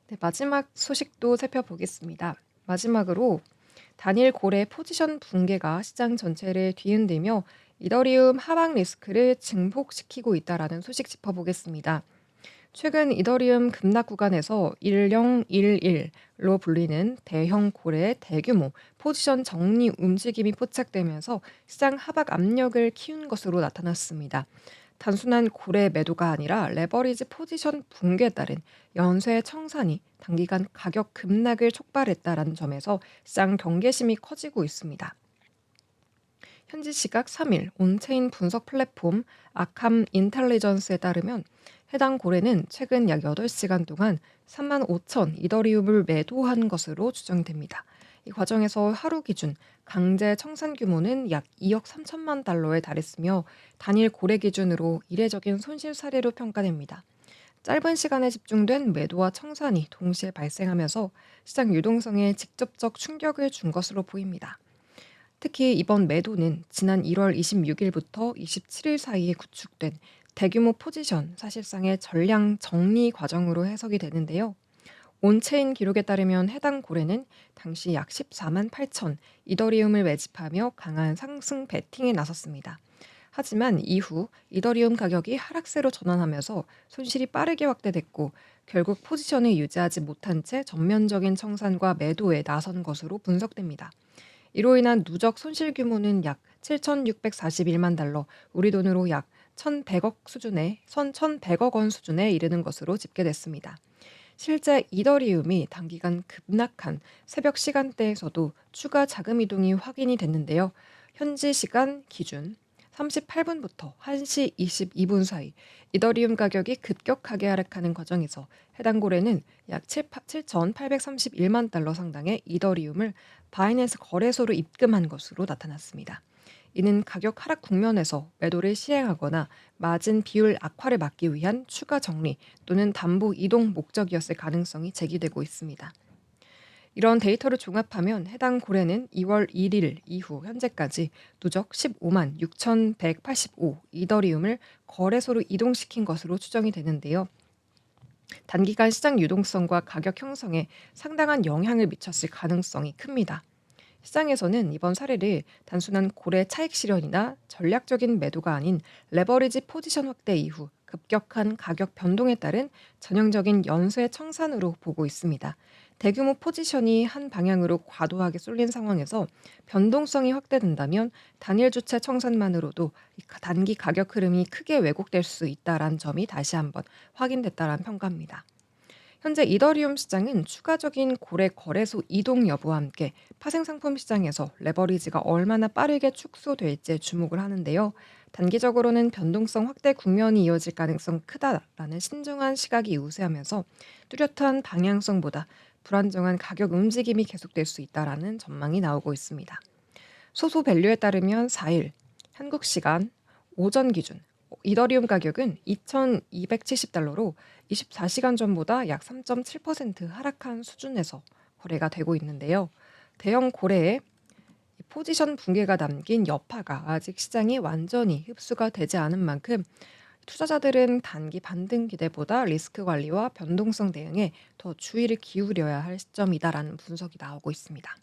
네, 마지막 소식도 살펴보겠습니다. 마지막으로 단일 고래 포지션 붕괴가 시장 전체를 뒤흔들며 이더리움 하방 리스크를 증폭시키고 있다라는 소식 짚어보겠습니다. 최근 이더리움 급락 구간에서 1011로 불리는 대형 고래의 대규모 포지션 정리 움직임이 포착되면서 시장 하락 압력을 키운 것으로 나타났습니다. 단순한 고래 매도가 아니라 레버리지 포지션 붕괴에 따른 연쇄 청산이 단기간 가격 급락을 촉발했다라는 점에서 시장 경계심이 커지고 있습니다. 현지 시각 3일 온체인 분석 플랫폼 아캄 인텔리전스에 따르면 해당 고래는 최근 약 8시간 동안 3만 5천 이더리움을 매도한 것으로 추정됩니다. 이 과정에서 하루 기준 강제 청산 규모는 약 2억 3천만 달러에 달했으며 단일 고래 기준으로 이례적인 손실 사례로 평가됩니다. 짧은 시간에 집중된 매도와 청산이 동시에 발생하면서 시장 유동성에 직접적 충격을 준 것으로 보입니다. 특히 이번 매도는 지난 1월 26일부터 27일 사이에 구축된 대규모 포지션 사실상의 전량 정리 과정으로 해석이 되는데요. 온체인 기록에 따르면 해당 고래는 당시 약 14만 8천 이더리움을 매집하며 강한 상승 베팅에 나섰습니다. 하지만 이후 이더리움 가격이 하락세로 전환하면서 손실이 빠르게 확대됐고 결국 포지션을 유지하지 못한 채 전면적인 청산과 매도에 나선 것으로 분석됩니다. 이로 인한 누적 손실 규모는 약 7,641만 달러, 우리 돈으로 약 1,100억 수준에 1,100억 원 수준에 이르는 것으로 집계됐습니다. 실제 이더리움이 단기간 급락한 새벽 시간대에서도 추가 자금 이동이 확인이 됐는데요. 현지 시간 기준 38분부터 1시 22분 사이 이더리움 가격이 급격하게 하락하는 과정에서 해당 고래는 약 7,831만 달러 상당의 이더리움을 바이낸스 거래소로 입금한 것으로 나타났습니다. 이는 가격 하락 국면에서 매도를 시행하거나 마진 비율 악화를 막기 위한 추가 정리 또는 담보 이동 목적이었을 가능성이 제기되고 있습니다. 이런 데이터를 종합하면 해당 고래는 2월 1일 이후 현재까지 누적 15만 6,185 이더리움을 거래소로 이동시킨 것으로 추정이 되는데요. 단기간 시장 유동성과 가격 형성에 상당한 영향을 미쳤을 가능성이 큽니다. 시장에서는 이번 사례를 단순한 고래 차익 실현이나 전략적인 매도가 아닌 레버리지 포지션 확대 이후 급격한 가격 변동에 따른 전형적인 연쇄 청산으로 보고 있습니다. 대규모 포지션이 한 방향으로 과도하게 쏠린 상황에서 변동성이 확대된다면 단일 주체 청산만으로도 단기 가격 흐름이 크게 왜곡될 수 있다는 점이 다시 한번 확인됐다는 평가입니다. 현재 이더리움 시장은 추가적인 고래 거래소 이동 여부와 함께 파생 상품 시장에서 레버리지가 얼마나 빠르게 축소될지 주목을 하는데요. 단기적으로는 변동성 확대 국면이 이어질 가능성 크다라는 신중한 시각이 우세하면서 뚜렷한 방향성보다 불안정한 가격 움직임이 계속될 수 있다라는 전망이 나오고 있습니다. 소소 밸류에 따르면 4일 한국 시간 오전 기준 이더리움 가격은 2,270달러로 24시간 전보다 약 3.7% 하락한 수준에서 거래가 되고 있는데요. 대형 고래의 포지션 붕괴가 남긴 여파가 아직 시장에 완전히 흡수가 되지 않은 만큼 투자자들은 단기 반등 기대보다 리스크 관리와 변동성 대응에 더 주의를 기울여야 할 시점이다라는 분석이 나오고 있습니다.